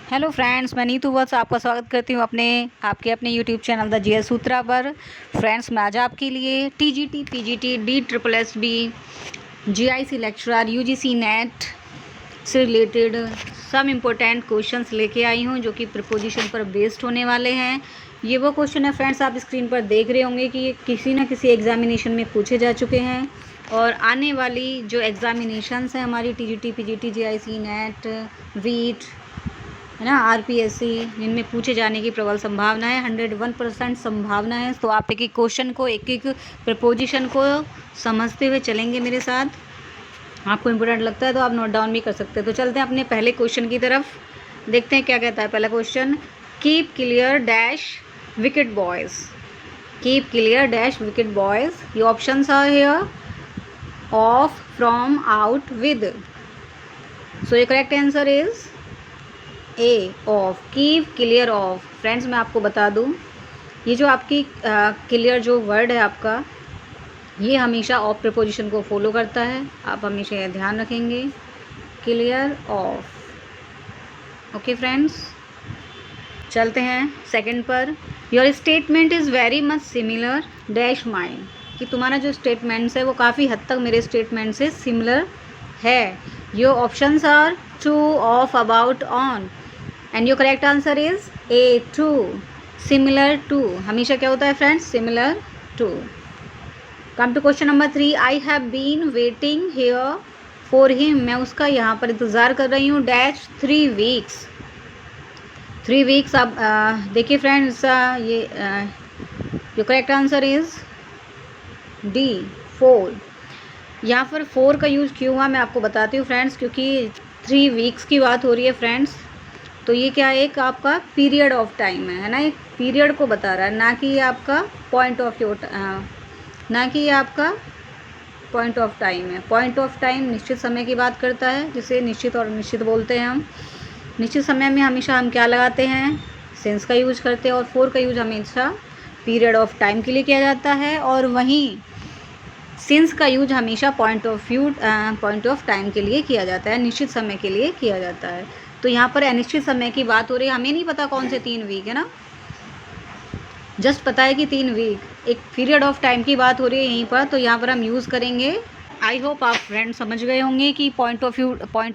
Hello friends, मैं नीतू वत्स आपका स्वागत करती हूँ आपके अपने यूट्यूब चैनल द जीएस सूत्रा पर। फ्रेंड्स, मैं आज आपके लिए TGT, PGT, DSSB, GIC lecturer, UGC net से रिलेटेड सम इम्पोर्टेंट क्वेश्चंस लेके आई हूँ जो कि प्रीपोजिशन पर बेस्ड होने वाले हैं। ये वो क्वेश्चन है फ्रेंड्स, आप स्क्रीन पर देख रहे होंगे कि ये किसी न किसी एग्जामिनेशन में पूछे जा चुके हैं और आने वाली जो एग्जामिनेशंस हैं हमारी TGT, PGT, GIC net, wheat है ना, आरपीएससी, इनमें पूछे जाने की प्रबल संभावना है। 101% संभावना है। तो आप एक एक क्वेश्चन को, एक एक प्रपोजिशन को समझते हुए चलेंगे मेरे साथ। आपको इम्पोर्टेंट लगता है तो आप नोट डाउन भी कर सकते हैं। तो चलते हैं अपने पहले क्वेश्चन की तरफ, देखते हैं क्या कहता है पहला question. Keep clear dash wicket boys. Keep clear dash wicket boys. ये options are here. Off, from, out, with. So ये correct answer is A, off. Keep clear off. Friends, मैं आपको बता दूं, ये जो आपकी क्लियर जो वर्ड है आपका, ये हमेशा ऑफ प्रीपोजिशन को फॉलो करता है। आप हमेशा ये ध्यान रखेंगे, क्लियर ऑफ। ओके फ्रेंड्स, चलते हैं सेकंड पर। Your statement is very much similar dash mine. कि तुम्हारा जो स्टेटमेंट्स है वो काफ़ी हद तक मेरे स्टेटमेंट से सिमिलर है। Your options are to, of, about, on. And your correct answer is a, to. Similar to हमेशा क्या होता है friends? Similar to. Come to question number 3। I have been waiting here for him. मैं उसका यहाँ पर इंतज़ार कर रही हूँ डैश 3 वीक्स। 3 वीक्स। अब देखिए फ्रेंड्स, ये your correct answer is D, 4। यहाँ पर 4 का यूज़ क्यों हुआ मैं आपको बताती हूँ फ्रेंड्स, क्योंकि 3 वीक्स की बात हो रही है फ्रेंड्स। तो ये क्या है, एक आपका पीरियड ऑफ टाइम है ना, एक पीरियड को बता रहा है, ना कि आपका पॉइंट ऑफ व्यू, ना कि आपका पॉइंट ऑफ टाइम है। पॉइंट ऑफ टाइम निश्चित समय की बात करता है, जिसे निश्चित और निश्चित बोलते हैं हम। निश्चित समय में हमेशा हम क्या लगाते हैं? सिंस का यूज करते हैं। और 4 का यूज हमेशा पीरियड ऑफ टाइम के लिए किया जाता है, और वहीं सिंस का यूज हमेशा पॉइंट ऑफ टाइम के लिए किया जाता है, निश्चित समय के लिए किया जाता है। तो यहाँ पर अनिश्चित समय की बात हो रही है। हमें नहीं पता कौन से 3 वीक है ना, जस्ट पता है कि 3 वीक, एक पीरियड ऑफ टाइम की बात हो रही है यहीं पर। तो यहाँ पर हम यूज़ करेंगे। आई होप आप फ्रेंड समझ गए होंगे कि पॉइंट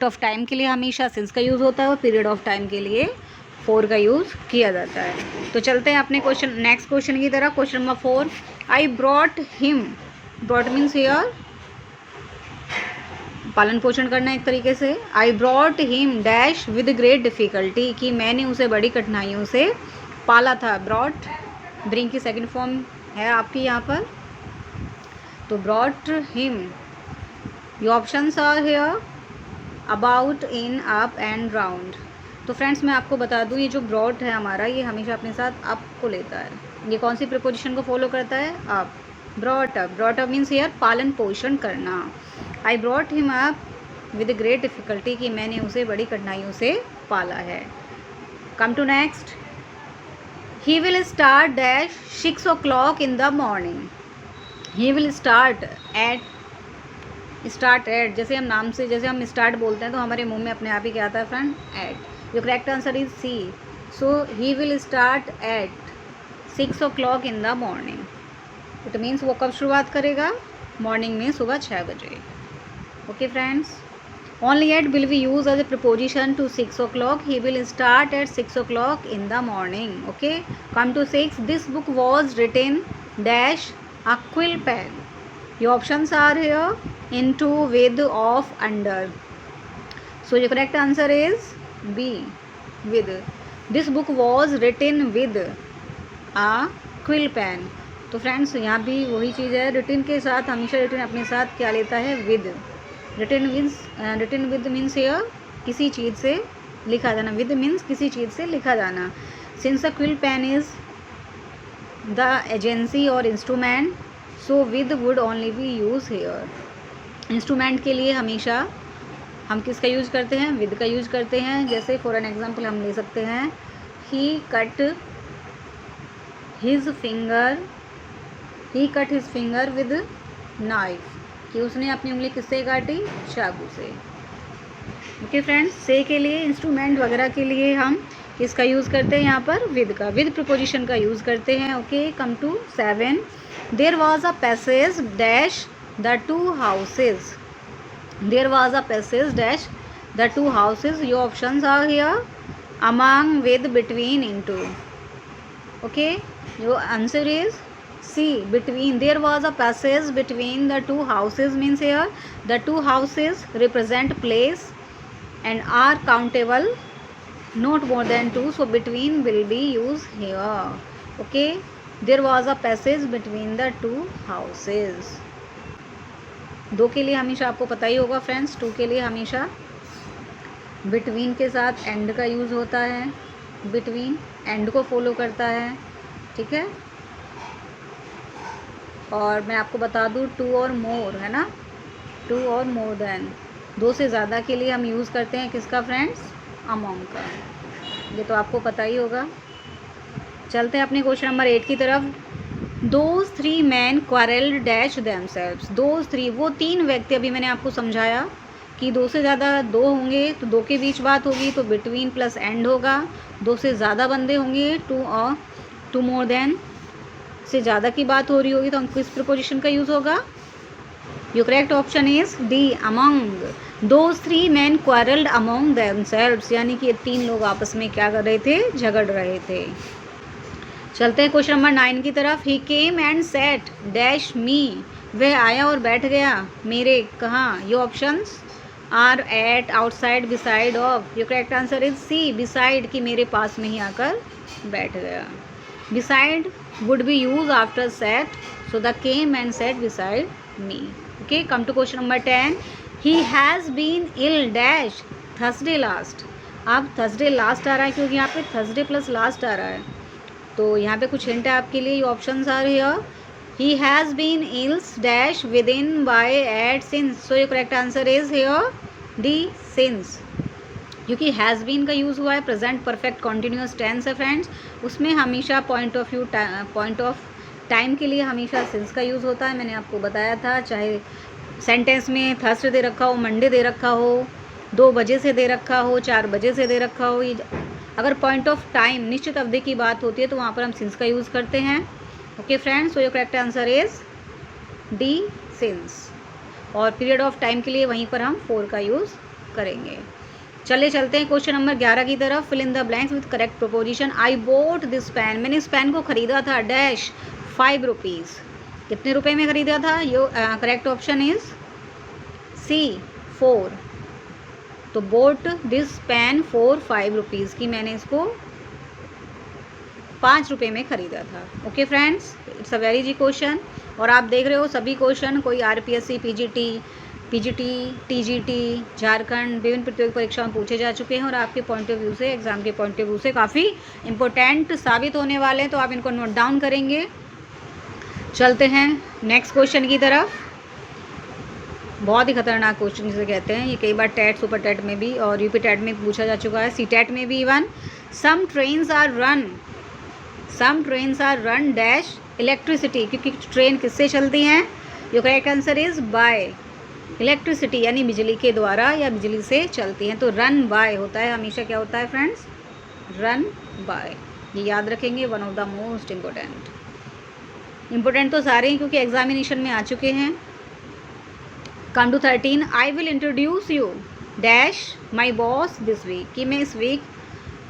ऑफ टाइम के लिए हमेशा सिंस का यूज़ होता है और पीरियड ऑफ टाइम के लिए 4 का यूज़ किया जाता है। तो चलते हैं अपने नेक्स्ट क्वेश्चन की तरफ। Question number 4। I brought him. Brought means here पालन पोषण करना एक तरीके से। I brought him dash with great difficulty. कि मैंने उसे बड़ी कठिनाइयों से पाला था। ब्रॉट ब्रिंग की सेकंड फॉर्म है आपकी यहाँ पर। तो brought him. Your options are here. About, in, up and round. तो फ्रेंड्स, मैं आपको बता दूँ, ये जो ब्रॉट है हमारा, ये हमेशा अपने साथ अप को लेता है। ये कौन सी प्रीपोजिशन को फॉलो करता है? Up. Brought up. Brought up means here पालन पोषण करना। I brought him up with great difficulty. कि मैंने उसे बड़ी कठिनाइयों से पाला है। Come to next. He will start dash 6 o'clock in the morning. He will start at. जैसे हम नाम से, जैसे हम स्टार्ट बोलते हैं तो हमारे मुंह में अपने आप ही क्या आता है फ्रेंड? एट। जो correct answer is C. So he will start at 6 o'clock in the morning. It means वो कब शुरुआत करेगा? मॉर्निंग में, सुबह 6 बजे। Okay friends, only at will be use as a preposition to 6 o'clock। He will start at 6 o'clock in the morning. Okay, come to 6। This book was written dash a quill pen. Your options are here. into, with, of, under. So your correct answer is B, with. This book was written with a quill pen. तो friends, यहाँ भी वही चीज़ है, written के साथ हमेशा written अपने साथ क्या लेता है? With. Written with means here किसी चीज़ से लिखा जाना। विद मीन्स किसी चीज़ से लिखा जाना। Since a quill pen is the agency और instrument, so with would only be use here. Instrument के लिए हमेशा हम किसका यूज़ करते हैं? विद का यूज़ करते हैं। जैसे फॉर एन एग्जांपल हम ले सकते हैं, he cut his finger with knife. कि उसने अपनी उंगली किससे काटी? चाकू से। ओके फ्रेंड्स, से के लिए इंस्ट्रूमेंट वगैरह के लिए हम किसका यूज़ करते हैं यहाँ पर, विद का, विद प्रिपोजिशन का यूज़ करते हैं। Okay, come to 7। There was a passage dash the two houses. There was a passage dash the two houses. Your options are here, among, with, between, into. Okay, your answer is C, between. There was a passage between the two houses means here the two houses represent place and are countable not more than 2, so between will be used here. Okay, there was a passage between the two houses. 2 के लिए हमेशा आपको पता ही होगा friends, 2 के लिए हमेशा between के साथ and का यूज़ होता है, between and को फॉलो करता है, ठीक है। और मैं आपको बता दूँ 2 और मोर है ना, 2 और मोर देन, 2 से ज़्यादा के लिए हम यूज़ करते हैं किसका फ्रेंड्स, अमोंग का। ये तो आपको पता ही होगा। चलते हैं अपने क्वेश्चन नंबर 8 की तरफ। Those 3 man quarrelled dash themselves. Those 3, वो 3 व्यक्ति, अभी मैंने आपको समझाया कि 2 से ज़्यादा 2 होंगे तो 2 के बीच बात होगी तो बिटवीन प्लस एंड होगा। 2 से ज़्यादा बंदे होंगे, 2 और 2 मोर देन से ज़्यादा की बात हो रही होगी तो हम किस प्रिपोजिशन का यूज़ होगा। Your correct option is D, among. Those 3 man quarrelled among themselves, यानी कि ये 3 लोग आपस में क्या कर रहे थे, झगड़ रहे थे। चलते हैं क्वेश्चन नंबर 9 की तरफ। He came and sat dash me. वह आया और बैठ गया मेरे कहाँ। Your options are at, outside, beside, off. Your correct answer is C, beside, कि मेरे पास में ही आकर बैठ गया। Beside would be used after set, so the came and sat beside me. Okay, come to question number 10. He has been ill dash Thursday last. अब Thursday last आ रहा है क्योंकि यहाँ पे Thursday प्लस last आ रहा है, तो यहाँ पे कुछ हिंट है आपके लिए। Options are here, he has been ill dash within, by, at, since. So your correct answer is here D, since, क्योंकि हैज़ बीन का यूज़ हुआ है, प्रेजेंट परफेक्ट कॉन्टीन्यूअस टेंस है फ्रेंड्स, उसमें हमेशा पॉइंट ऑफ टाइम के लिए हमेशा सिंस का यूज़ होता है। मैंने आपको बताया था, चाहे सेंटेंस में थर्सडे दे रखा हो, मंडे दे रखा हो, 2 बजे से दे रखा हो, 4 बजे से दे रखा हो, अगर पॉइंट ऑफ टाइम निश्चित अवधि की बात होती है तो वहाँ पर हम सिंस का यूज़ करते हैं। Okay friends, so your correct answer is D, since. और पीरियड ऑफ टाइम के लिए वहीं पर हम फॉर का यूज़ करेंगे। चलते हैं क्वेश्चन नंबर 11 की तरफ। Fill in the blanks with correct proposition. I bought this pen, मैंने इस पेन को ख़रीदा था डैश 5 रुपीज़। कितने रुपए में ख़रीदा था। Your correct option is C, 4। तो bought this pen for 5 rupees, की मैंने इसको 5 रुपये में ख़रीदा था। Okay friends, it's a very G question. और आप देख रहे हो सभी क्वेश्चन कोई आरपीएससी, पीजीटी, टीजीटी, झारखंड विभिन्न प्रतियोगी परीक्षाओं में पूछे जा चुके हैं और आपके पॉइंट ऑफ व्यू से, एग्ज़ाम के पॉइंट ऑफ व्यू से काफ़ी इंपॉर्टेंट साबित होने वाले हैं, तो आप इनको नोट डाउन करेंगे। चलते हैं नेक्स्ट क्वेश्चन की तरफ। बहुत ही खतरनाक क्वेश्चन जिसे कहते हैं, ये कई बार टेट, सुपर टेट में भी और यूपी टेट में पूछा जा चुका है, सी टेट में भी even. Some trains are run dash electricity, क्योंकि ट्रेन किससे चलती हैं। Your correct answer is by electricity, यानी बिजली के द्वारा या बिजली से चलती हैं। तो रन बाय होता है, हमेशा क्या होता है फ्रेंड्स, रन बाय। ये याद रखेंगे, one of the most important तो सारे हैं क्योंकि एग्जामिनेशन में आ चुके हैं। Come to 13। I will introduce you dash my boss this week, कि मैं इस वीक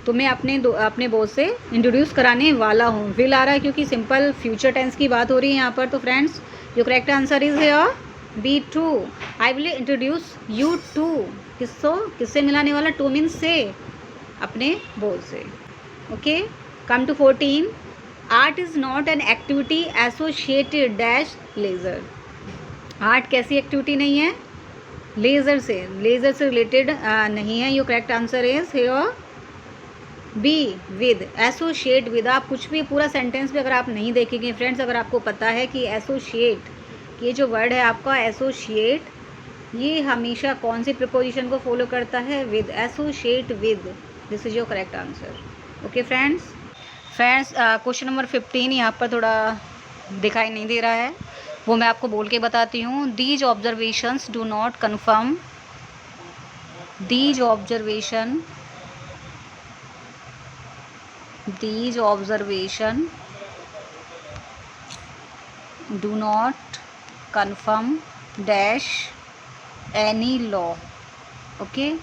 तुम्हें अपने बॉस से इंट्रोड्यूस कराने वाला हूँ। विल आ रहा है क्योंकि सिंपल फ्यूचर टेंस की बात हो रही है यहाँ पर। तो friends your correct answer is here B, to. I will introduce you to, किससे मिलाने वाला, टू मीन्स से, अपने बॉस से। Okay, come to 14। Art is not an activity associated dash leisure. Art कैसी एक्टिविटी नहीं है, लेज़र से रिलेटेड नहीं है। Your correct answer is here B, with. Associate with, आप कुछ भी पूरा सेंटेंस भी अगर आप नहीं देखेंगे फ्रेंड्स, अगर आपको पता है कि एसोशिएट, ये जो वर्ड है आपका एसोशिएट, ये हमेशा कौन सी प्रिपोजिशन को फॉलो करता है, with. Associate with, this is your correct answer. Okay friends, question number 15 यहाँ पर थोड़ा दिखाई नहीं दे रहा है, वो मैं आपको बोल के बताती हूँ। These observations do not confirm these observation do not confirm dash any law. Okay,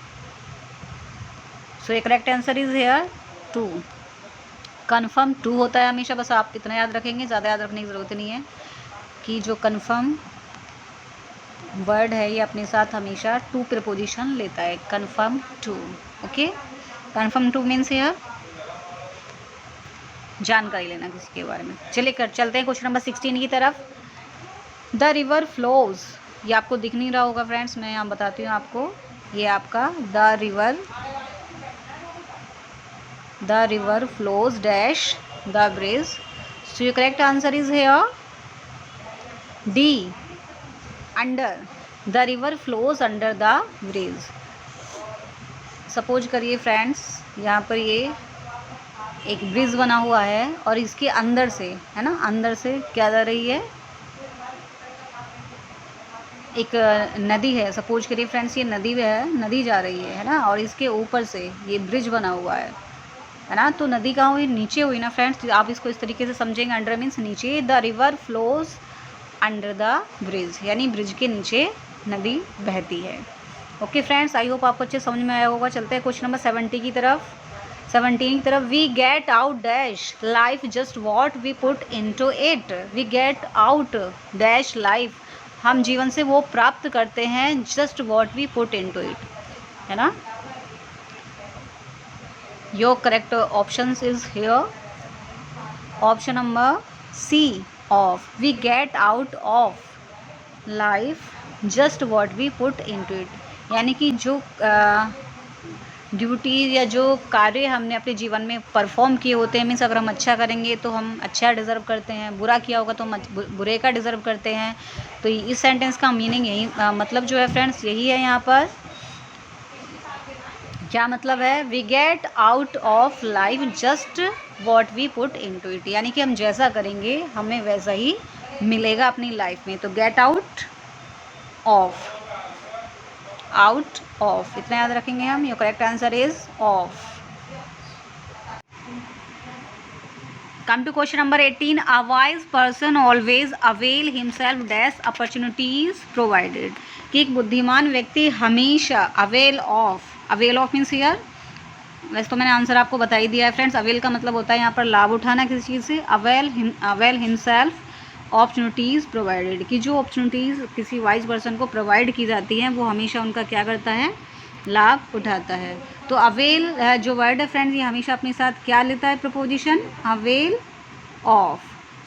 so a correct answer is here 2. Confirm 2 होता है हमेशा, बस आप इतना याद रखेंगे, ज़्यादा याद रखने की ज़रूरत नहीं है कि जो कन्फर्म वर्ड है ये अपने साथ हमेशा 2 प्रीपोजिशन लेता है, confirm 2. Okay, confirm 2 means here जानकारी लेना किसी के बारे में. चलिए चलते हैं क्वेश्चन नंबर 16 की तरफ. द रिवर फ्लोज, ये आपको दिख नहीं रहा होगा फ्रेंड्स, मैं यहाँ बताती हूँ आपको. ये आपका the river flows dash the bridge. So your correct answer is here D, under. The river flows under the bridge. Suppose करिए फ्रेंड्स, यहाँ पर ये एक ब्रिज बना हुआ है और इसके अंदर से, है ना, अंदर से क्या जा रही है, एक नदी है. सपोज करिए फ्रेंड्स, ये नदी है, नदी जा रही है ना, और इसके ऊपर से ये ब्रिज बना हुआ है ना. तो नदी कहाँ हुई, नीचे हुई ना फ्रेंड्स. तो आप इसको इस तरीके से समझेंगे, अंडर मीन्स नीचे. The river flows under the bridge, यानी ब्रिज के नीचे नदी बहती है. ओके फ्रेंड्स, आई होप आपको अच्छे समझ में आया होगा. चलते हैं क्वेश्चन नंबर 17 की तरफ. We get out dash life just what we put into it. We get out dash life, हम जीवन से वो प्राप्त करते हैं just what we put into it, है ना. Your correct options is here option number C of we get out of life just what we put into it. यानी कि जो ड्यूटी या जो कार्य हमने अपने जीवन में परफॉर्म किए होते हैं, मीन्स अगर हम अच्छा करेंगे तो हम अच्छा डिज़र्व करते हैं, बुरा किया होगा तो हम बुरे का डिज़र्व करते हैं. तो इस सेंटेंस का मीनिंग यही मतलब जो है फ्रेंड्स यही है. यहाँ पर क्या मतलब है, we get out of life just what we put into it, यानी कि हम जैसा करेंगे हमें वैसा ही मिलेगा अपनी लाइफ में. तो गेट आउट ऑफ इतना याद रखेंगे हम. Your correct answer is of. Come to question number 18. A wise person always avail himself dash opportunities provided. कि एक बुद्धिमान व्यक्ति हमेशा अवेल ऑफ मीन्स हियर, वैसे तो मैंने आंसर आपको बता ही दिया है फ्रेंड्स. अवेल का मतलब होता है यहाँ पर लाभ उठाना किसी चीज़ से. अवेल हिमसेल्फ अपॉर्चुनिटीज़ प्रोवाइडेड, कि जो अपॉर्चुनिटीज़ किसी वाइज पर्सन को प्रोवाइड की जाती हैं वो हमेशा उनका क्या करता है, लाभ उठाता है. तो अवेल जो वर्ड है फ्रेंड्स, ये हमेशा अपने साथ क्या लेता है, प्रपोजिशन अवेल ऑफ.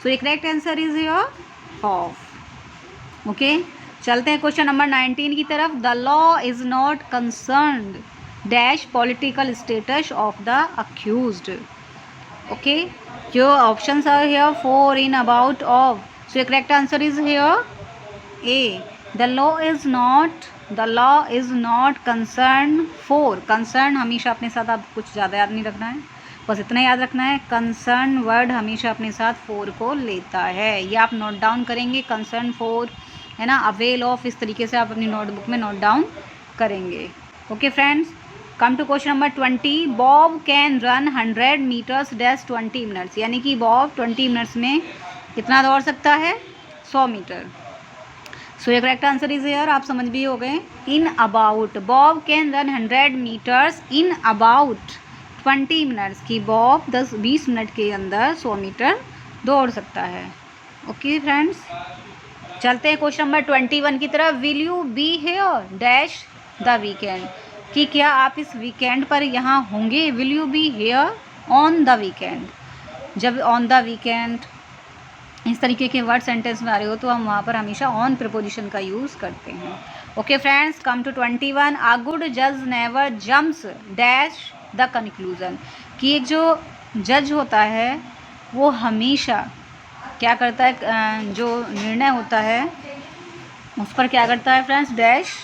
सो ये correct answer is here of. Okay, चलते हैं क्वेश्चन नंबर 19 की तरफ. The law is not concerned dash political status of the accused. Okay, your options are here for, in, about, of. So your correct answer is here A. The law is not concerned for. concern हमेशा अपने साथ, आप कुछ ज़्यादा याद नहीं रखना है, बस इतना याद रखना है, concern वर्ड हमेशा अपने साथ for को लेता है. ये आप नोट डाउन करेंगे, concern for, है ना. अवेल ऑफ इस तरीके से आप अपनी नोटबुक में नोट डाउन करेंगे. Okay friends, come to question number 20. Bob can run 100 meters dash 20 minutes. यानी कि बॉब 20 मिनट्स में कितना दौड़ सकता है, 100 मीटर. सो ये करेक्ट आंसर इज हियर, आप समझ भी हो गए. In about, Bob can run 100 meters in about 20 minutes, की बॉब 10-20 मिनट के अंदर 100 मीटर दौड़ सकता है. ओके फ्रेंड्स, चलते हैं क्वेश्चन नंबर 21 की तरफ. Will you be here dash the weekend. कि क्या आप इस वीकेंड पर यहाँ होंगे. Will you be here on the weekend. जब ऑन द वीकेंड इस तरीके के वर्ड सेंटेंस में आ रहे हो तो हम वहाँ पर हमेशा ऑन प्रीपोजिशन का यूज़ करते हैं. Okay friends, come to 21. A good जज never jumps dash the conclusion. कि एक जो जज होता है वो हमेशा क्या करता है, जो निर्णय होता है उस पर क्या करता है फ्रेंड्स, डैश.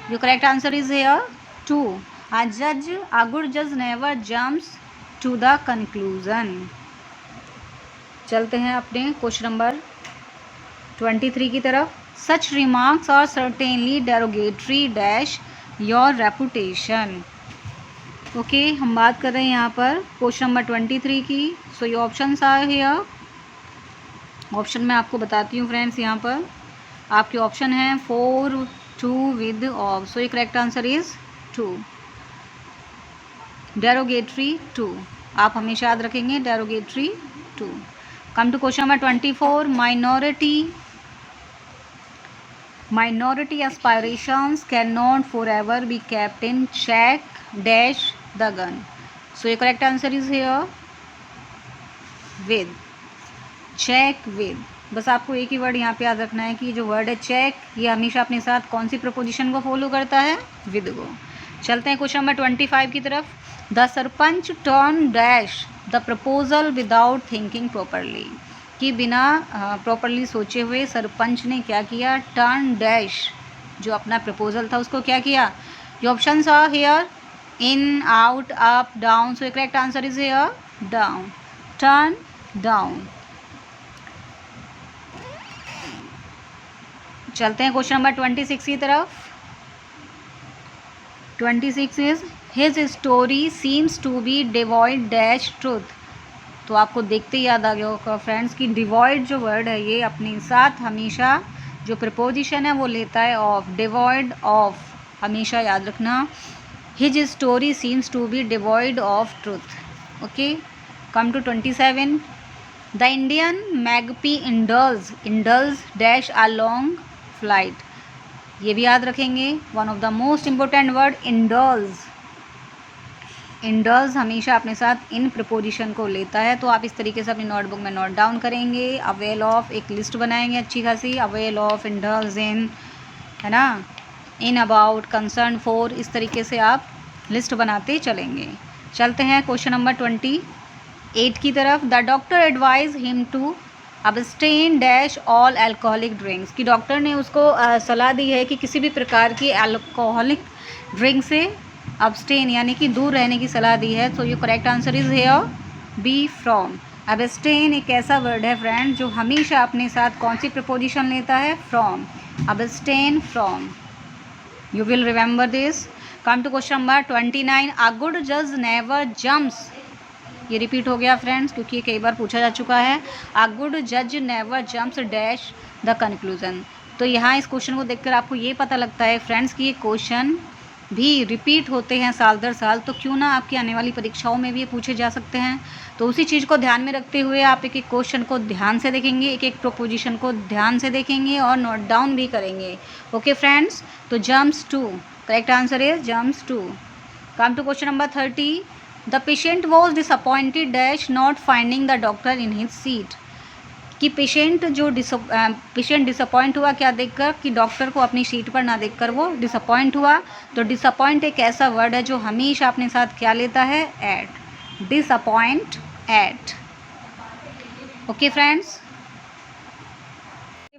जो correct answer is here 2. A good judge never jumps to the conclusion. चलते हैं अपने क्वेश्चन नंबर 23 की तरफ. Such remarks are certainly derogatory dash your reputation. Okay, हम बात कर रहे हैं यहाँ पर क्वेश्चन नंबर 23 की। सो ये ऑप्शंस आए हियर। ऑप्शन मैं आपको बताती हूँ फ्रेंड्स। यहाँ पर आपके ऑप्शन हैं 4, 2 विद ऑफ। सो ये करेक्ट आंसर इज 2। डेरोगेटरी 2, आप हमेशा याद रखेंगे derogatory 2। Come to question number 24। Minority aspirations can not for ever be kept in check dash the gun. So ये correct answer is here with. Check with, बस आपको एक ही word यहाँ पे याद रखना है कि जो वर्ड है चेक, ये हमेशा अपने साथ कौन सी प्रपोजिशन को फॉलो करता है, विद को। चलते हैं क्वेश्चन नंबर 25 की तरफ। The sarpanch turn dash the proposal without thinking properly, कि बिना प्रॉपरली सोचे हुए सरपंच ने क्या किया, टर्न डैश, जो अपना प्रपोजल था उसको क्या किया। ये options are here, in, out, up, down. So correct answer is here down, turn down. चलते हैं क्वेश्चन नंबर 26 की तरफ। 26 is his story seems to be devoid dash truth. तो आपको देखते ही याद आ गया होगा फ्रेंड्स कि डिवॉइड जो वर्ड है ये अपने साथ हमेशा जो प्रपोजिशन है वो लेता है ऑफ। डिवॉइड ऑफ हमेशा याद रखना। His story seems to be devoid of truth. Okay, come to 27। The Indian magpie indulges dash a long flight. ये भी याद रखेंगे, one of the most important word indulges. Indulges हमेशा अपने साथ इन प्रपोजिशन को लेता है। तो आप इस तरीके से अपनी नोटबुक में नोट डाउन करेंगे। अवेल ऑफ एक लिस्ट बनाएंगे अच्छी खासी, अवेल ऑफ, इंडल्स इन, है ना, इन, अबाउट, कंसर्न फॉर, इस तरीके से आप लिस्ट बनाते चलेंगे। चलते हैं क्वेश्चन नंबर 28 की तरफ। The doctor advise him to abstain dash all alcoholic drinks, कि डॉक्टर ने उसको सलाह दी है कि किसी भी प्रकार की अल्कोहलिक ड्रिंक से अबस्टेन यानी कि दूर रहने की सलाह दी है। सो ये correct answer is here B, from. Abstain एक ऐसा वर्ड है फ्रेंड जो हमेशा अपने साथ कौन सी प्रपोजिशन लेता है, from. Abstain from, you will remember this. Come to question number 29। A good जज नेवर जम्प्स, ये रिपीट हो गया फ्रेंड्स क्योंकि ये कई बार पूछा जा चुका है। अ गुड जज never jumps dash the conclusion. तो यहाँ इस क्वेश्चन को देखकर आपको ये पता लगता है फ्रेंड्स कि ये क्वेश्चन भी रिपीट होते हैं साल दर साल, तो क्यों ना आपकी आने वाली परीक्षाओं में भी ये पूछे जा सकते हैं। तो उसी चीज़ को ध्यान में रखते हुए आप एक एक क्वेश्चन को ध्यान से देखेंगे, एक एक प्रोपोजिशन को ध्यान से देखेंगे और नोट डाउन भी करेंगे। ओके फ्रेंड्स, तो jumps to, correct answer is jumps to. Come to question number 30। The patient was disappointed dash not finding the doctor in his seat, कि पेशेंट डिसअपॉइंट हुआ क्या देखकर, कि डॉक्टर को अपनी सीट पर ना देखकर वो डिसअपॉइंट हुआ। तो डिसअपॉइंट एक ऐसा वर्ड है जो हमेशा अपने साथ क्या लेता है, at. Disappoint at. Okay friends,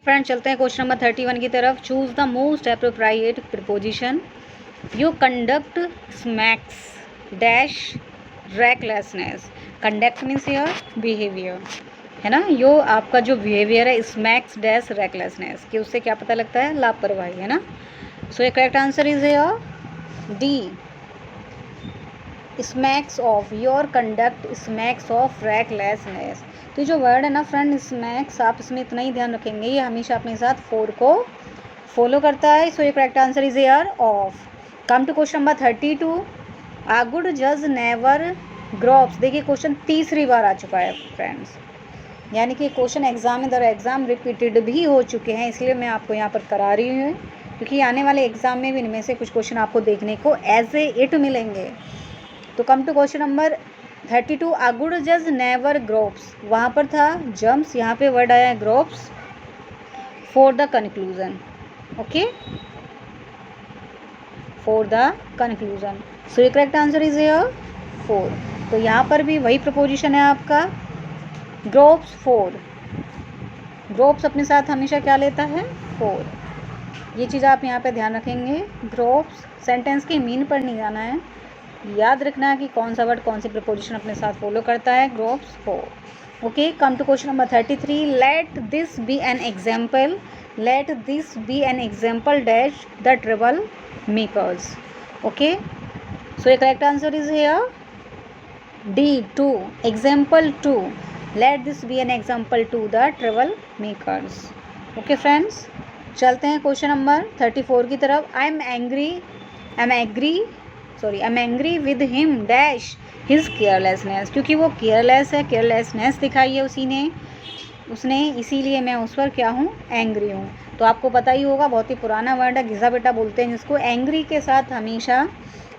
चलते हैं क्वेश्चन नंबर 31 की तरफ। Choose the most appropriate preposition. You conduct smacks dash recklessness. Conduct means your behaviour, है ना, यो आपका जो बिहेवियर है स्मैक्स डैश रेकलेसनेस, कि उससे क्या पता लगता है, लापरवाही, है ना। सो ये correct answer is here D, smacks of, your conduct smacks of recklessness. तो जो वर्ड है ना फ्रेंड स्मैक्स, आप इसमें इतना ही ध्यान रखेंगे, ये हमेशा अपने साथ फोर को फॉलो करता है। सो ये correct answer is here of. Come to question number 32। A good जज नेवर ग्रोप्स। देखिए क्वेश्चन तीसरी बार आ चुका है फ्रेंड्स, यानी कि क्वेश्चन एग्जाम में दर एग्ज़ाम रिपीटेड भी हो चुके हैं, इसलिए मैं आपको यहाँ पर करा रही हूँ क्योंकि आने वाले एग्जाम में भी इनमें से कुछ क्वेश्चन आपको देखने को एज ए इट मिलेंगे। तो come to question number 32। A good जज नेवर ग्रोप्स, वहाँ पर था जम्प्स, यहाँ पे वर्ड आया है gropes for the conclusion. Okay, for the conclusion. So ये करेक्ट आंसर इज हियर 4। तो यहाँ पर भी वही प्रपोजिशन है आपका ग्रोप्स 4। ग्रोप्स अपने साथ हमेशा क्या लेता है, 4। ये चीज़ आप यहाँ पे ध्यान रखेंगे। ग्रोप्स सेंटेंस के मीन पर नहीं जाना है, याद रखना है कि कौन सा वर्ड कौन सी प्रपोजिशन अपने साथ फॉलो करता है। Gropes 4। Okay, come to question number 33। Let this be an example, let this be an example dash the trouble makers. Okay, so correct answer is here D 2. Example 2. Let this be an example to the travel makers. Okay friends, चलते हैं question number 34 की तरफ. I am angry with him dash his carelessness. क्योंकि वो careless है, carelessness दिखाई है उसने, इसीलिए मैं उस पर क्या हूँ, एंग्री हूँ. तो आपको पता ही होगा, बहुत ही पुराना वर्ड है, घिसा बेटा बोलते हैं जिसको. एंग्री के साथ हमेशा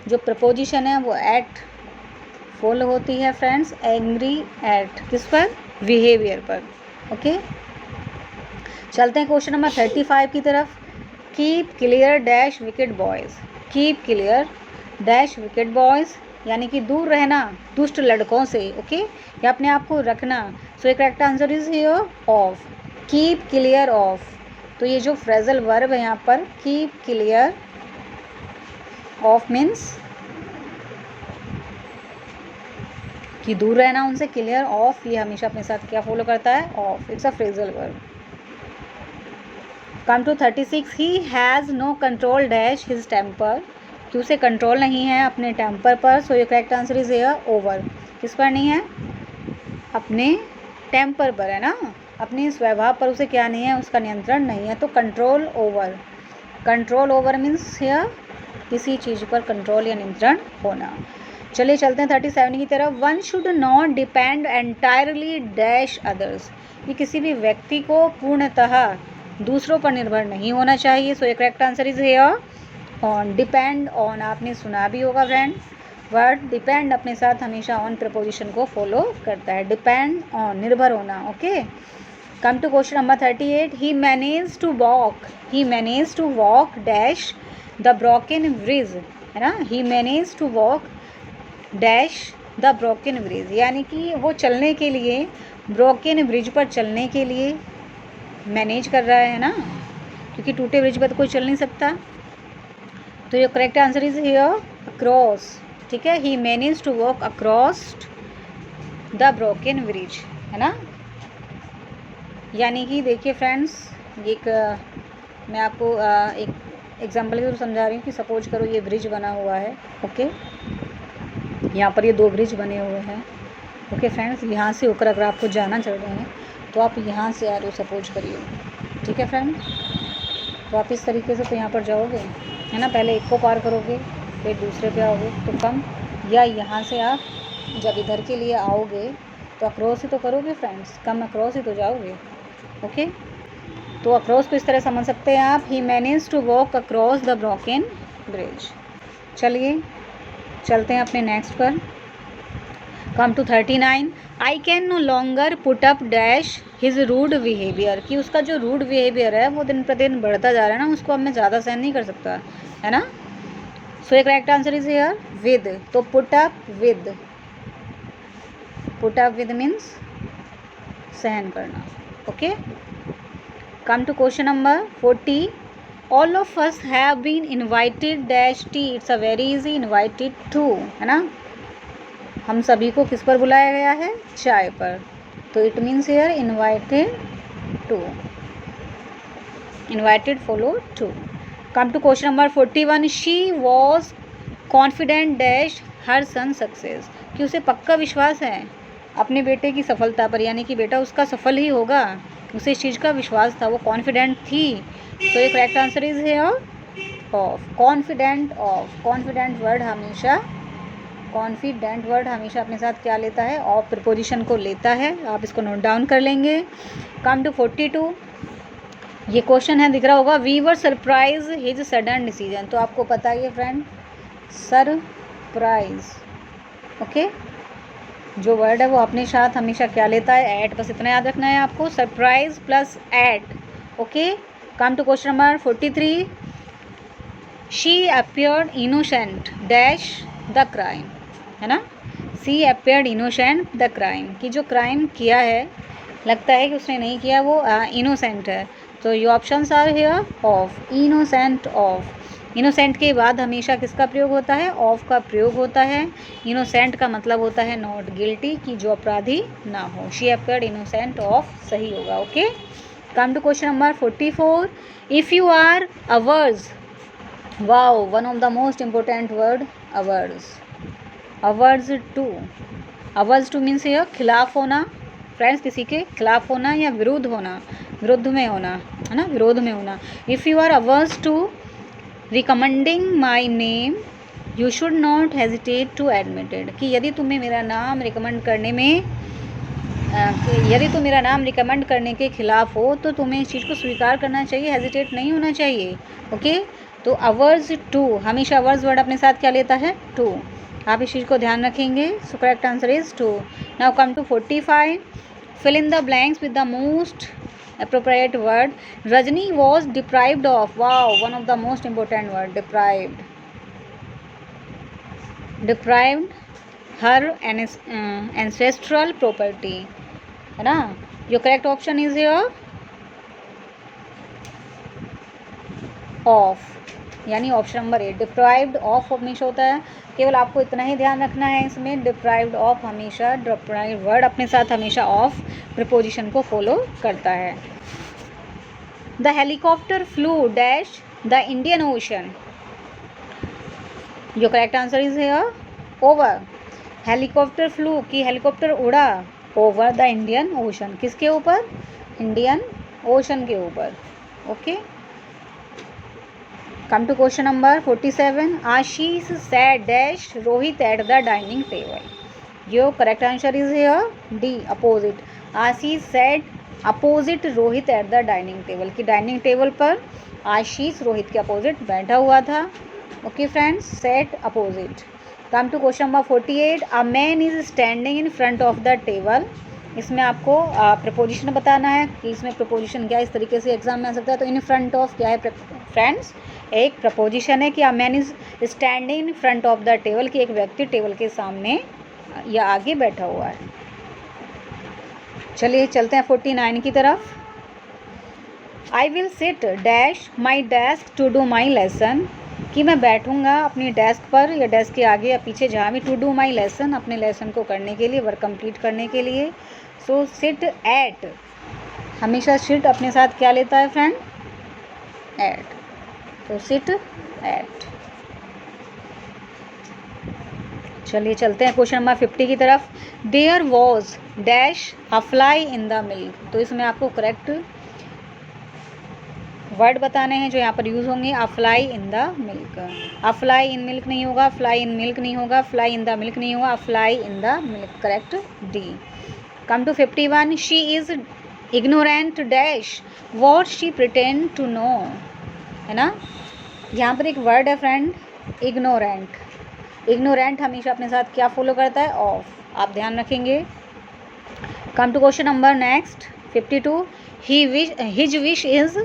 जो प्रपोजिशन है वो एट फॉलो होती है फ्रेंड्स. एंग्री एट किस पर, बिहेवियर पर. ओके, चलते हैं क्वेश्चन नंबर 35 की तरफ. Keep clear dash wicket boys. Keep clear dash wicket boys यानी कि दूर रहना दुष्ट लड़कों से. ओके, या अपने आप को रखना. सो correct answer is here of. Keep clear of. तो ये जो फ्रेजल वर्ब है यहाँ पर, कीप क्लियर ऑफ मीन्स कि दूर रहना उनसे. क्लियर ऑफ ये हमेशा अपने साथ क्या फॉलो करता है, of. It's a phrasal verb. Come to 36. He has no control dash his temper. कि उसे कंट्रोल नहीं है अपने टेम्पर पर. सो ये correct answer is here over. किस पर नहीं है, अपने टेम्पर पर है ना, अपने स्वभाव पर उसे क्या नहीं है, उसका नियंत्रण नहीं है. तो control over. Control over means here किसी चीज़ पर कंट्रोल या नियंत्रण होना. चलिए चलते हैं 37 की तरफ. One should not depend entirely dash others. ये किसी भी व्यक्ति को पूर्णतः दूसरों पर निर्भर नहीं होना चाहिए. सो ये correct answer is here on. Depend on आपने सुना भी होगा फ्रेंड. वर्ड डिपेंड अपने साथ हमेशा ऑन प्रपोजिशन को फॉलो करता है. डिपेंड ऑन, निर्भर होना. Okay, come to question number 38. He manage to walk dash the broken bridge. है ना, he manage to walk dash the broken bridge यानी कि वो चलने के लिए, ब्रोकन ब्रिज पर चलने के लिए मैनेज कर रहा है ना, क्योंकि टूटे ब्रिज पर तो कोई चल नहीं सकता. तो ये correct answer is here across. ठीक है, he manage to walk across the broken bridge. है ना, यानी कि देखिए फ्रेंड्स, एक मैं आपको एक एग्जांपल के थ्रू समझा रही हूँ कि सपोज करो ये ब्रिज बना हुआ है. ओके, यहाँ पर ये दो ब्रिज बने हुए हैं. ओके फ्रेंड्स, यहाँ से होकर अगर आपको जाना चल रहे हैं तो आप यहाँ से आ रहे हो सपोज करिए. ठीक है फ्रेंड्स, तो आप इस तरीके से तो यहाँ पर जाओगे है ना, पहले एक को पार करोगे फिर दूसरे पे आओगे तो कम, या यहाँ से आप जब इधर के लिए आओगे तो अक्रॉस ही तो करोगे फ्रेंड्स, कम अक्रॉस ही तो जाओगे. ओके, तो अक्रॉस को इस तरह समझ सकते हैं आप. He manage to walk across the broken bridge. चलिए चलते हैं अपने नेक्स्ट पर. Come to 39. I can no longer put up dash his rude behaviour. कि उसका जो रूड बिहेवियर है वो दिन प्रतिदिन बढ़ता जा रहा है ना, उसको अब मैं ज़्यादा सहन नहीं कर सकता है ना. सो ये correct answer is here with. तो पुट अप विद मीन्स सहन करना. Okay, come to question number 40. All of us have been invited dash tea. It's a very easy. Invited to है ना, हम सभी को किस पर बुलाया गया है, चाय पर. तो it means here invited to. Invited follow to. Come to question number 41. She was confident dash her son success. कि उसे पक्का विश्वास है अपने बेटे की सफलता पर, यानी कि बेटा उसका सफल ही होगा, उसे इस चीज़ का विश्वास था, वो कॉन्फिडेंट थी. तो ये correct answer is here of. Confident of. Confident word हमेशा अपने साथ क्या लेता है, ऑफ प्रीपोजिशन को लेता है. आप इसको नोट डाउन कर लेंगे. Come to 42. ये क्वेश्चन है, दिख रहा होगा. We were surprise his sudden decision. तो आपको पता ही है फ्रेंड, सरप्राइज. ओके, जो वर्ड है वो अपने साथ हमेशा क्या लेता है, एट. बस इतना याद रखना है आपको, surprise plus at. Okay, come to question number 43. She appeared innocent dash the crime. है ना, she appeared innocent the crime. कि जो क्राइम किया है लगता है कि उसने नहीं किया, वो इनोसेंट है. तो ये options are here of. Innocent of. Innocent के बाद हमेशा किसका प्रयोग होता है, ऑफ का प्रयोग होता है. इनोसेंट का मतलब होता है नॉट गिल्टी, कि जो अपराधी ना हो. शी अपीयर्ड इनोसेंट ऑफ सही होगा. Okay, come to question number 44. If you are averse wow, one of the most important word averse. Averse to, averse to means ये खिलाफ होना फ्रेंड्स, किसी के खिलाफ होना या विरुद्ध होना, विरुद्ध में होना, है ना, विरोध में होना। If you are averse to recommending my name you should not hesitate to admit it, कि यदि तुम्हें मेरा नाम रिकमेंड करने में यदि तुम मेरा नाम रिकमेंड करने के खिलाफ हो तो तुम्हें इस चीज़ को स्वीकार करना चाहिए, हेजिटेट नहीं होना चाहिए। ओके, तो अवर्स टू, हमेशा अवर्स वर्ड अपने साथ क्या लेता है, टू। आप इस चीज़ को ध्यान रखेंगे। So correct answer is to. Now come to 45, fill in the blanks with the most appropriate word. Rajni was deprived of, wow, one of the most important word, deprived, deprived her ancestral property, है ना। Your correct option is your of, यानी option number 8 deprived of हमेशा होता है। केवल आपको इतना ही ध्यान रखना है इसमें, डिप्राइव्ड ऑफ हमेशा, डिप्राइव्ड वर्ड अपने साथ हमेशा ऑफ प्रिपोजिशन को फॉलो करता है। The helicopter flew dash the Indian Ocean, your correct answer is here over. Helicopter flew की हेलीकॉप्टर उड़ा ओवर द इंडियन ओशन, किसके ऊपर, इंडियन ओशन के ऊपर। Okay, come to question number 47, Ashish said dash Rohit at the dining table, your correct answer is here D opposite. Ashish said opposite Rohit at the dining table, की dining table पर आशीष रोहित के opposite बैठा हुआ था। Okay friends, sat opposite. Come to question number 48, a man is standing in front of the table, इसमें आपको preposition बताना है कि इसमें प्रपोजिशन क्या इस तरीके से एग्जाम में आ सकता है। तो इन फ्रंट ऑफ क्या है फ्रेंड्स, एक प्रपोजिशन है कि अ man is standing in front of the table, कि एक व्यक्ति टेबल के सामने या आगे बैठा हुआ है। चलिए चलते हैं 49 की तरफ। I will sit dash my desk to do my lesson, कि मैं बैठूंगा अपनी डेस्क पर या डेस्क के आगे या पीछे जहाँ भी, टू डू माई लेसन, अपने लेसन को करने के लिए, वर्क कंप्लीट करने के लिए। सो सिट एट, हमेशा सिट अपने साथ क्या लेता है फ्रेंड, एट, तो सिट एट। चलिए चलते हैं क्वेश्चन नंबर 50 की तरफ। There was dash a fly in the milk, तो इसमें आपको करेक्ट वर्ड बताने हैं जो यहाँ पर यूज़ होंगे। अ fly in the milk, a fly in milk नहीं होगा, फ्लाई इन मिल्क नहीं होगा, फ्लाई इन द मिल्क नहीं होगा, a fly in the milk, correct D. Come to 51, she is ignorant dash what she pretend to know, है ना। यहाँ पर एक वर्ड है फ्रेंड, इग्नोरेंट। इग्नोरेंट हमेशा अपने साथ क्या फॉलो करता है, ऑफ, आप ध्यान रखेंगे। Come to question number next 52, his wish is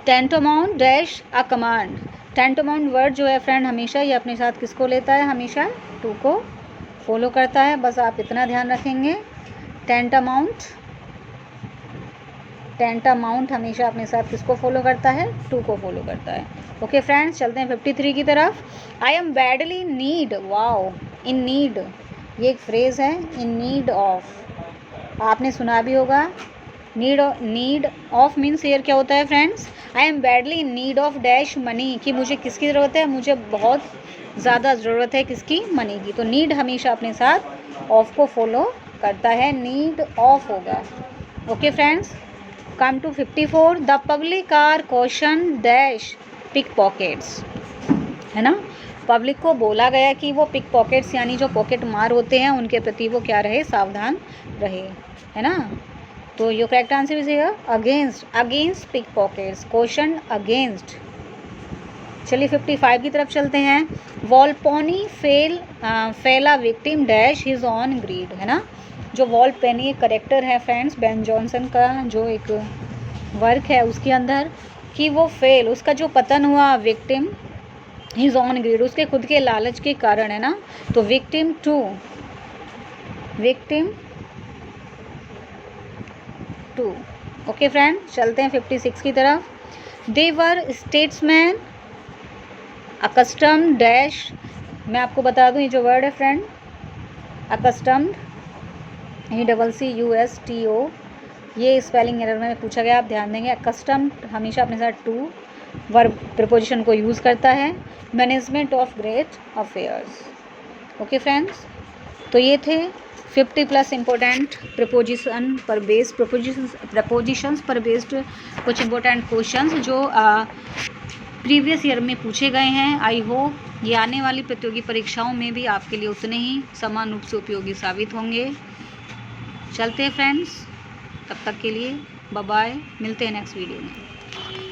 tantamount dash a command, tantamount word जो है फ्रेंड हमेशा ये अपने साथ किसको लेता है, हमेशा टू को फॉलो करता है। बस आप इतना ध्यान रखेंगे, टेंटामाउंट, टेंटामाउंट हमेशा अपने साथ किसको फॉलो करता है, टू को फॉलो करता है। ओके फ्रेंड्स, चलते हैं 53 की तरफ। I M badly need, wow, in need, ये एक फ्रेज़ है, इन नीड ऑफ, आपने सुना भी होगा। नीड ऑफ मीन्स ईयर क्या होता है friends, I am badly in need of dash money, कि मुझे किसकी ज़रूरत है, मुझे बहुत ज़्यादा ज़रूरत है किसकी, मनी की। तो नीड हमेशा अपने साथ ऑफ को फॉलो करता है, नीड ऑफ होगा। Okay friends, come to 54, the public are caution dash pick pockets, है ना। पब्लिक को बोला गया कि वो पिक पॉकेट्स यानी जो पॉकेट मार होते हैं उनके प्रति वो क्या रहे, सावधान रहे, है ना। तो your correct answer is here against, against pick pockets, question against. चलिए 55 की तरफ चलते हैं। Volpone fell a victim dash his own greed, है ना। जो वॉलपेनी एक करेक्टर है फ्रेंड्स, बेन जॉनसन का जो एक वर्क है उसके अंदर, कि वो फेल, उसका जो पतन हुआ, विक्टिम हिज ऑन ग्रीड, उसके खुद के लालच के कारण, है ना। तो victim to, victim to. Okay friend, चलते हैं 56 की तरफ। They were statesman accustomed dash, मैं आपको बता दूं ये जो वर्ड है फ्रेंड अकस्टम्ड, ECCUSTO, ये स्पेलिंग एरर में पूछा गया, आप ध्यान देंगे। अकस्टम्ड हमेशा अपने साथ टू वर्ब प्रीपोजिशन को यूज़ करता है। Management of great affairs. Okay friends, तो ये थे 50+ इम्पोर्टेंट प्रीपोजिशन पर बेस्ड प्रपोजिशंस पर बेस्ड कुछ इम्पोर्टेंट क्वेश्चंस जो प्रीवियस ईयर में पूछे गए हैं। आई होप ये आने वाली प्रतियोगी परीक्षाओं में भी आपके लिए उतने ही समान रूप से उपयोगी साबित होंगे। चलते हैं फ्रेंड्स, तब तक के लिए बाय बाय, मिलते हैं नेक्स्ट वीडियो में।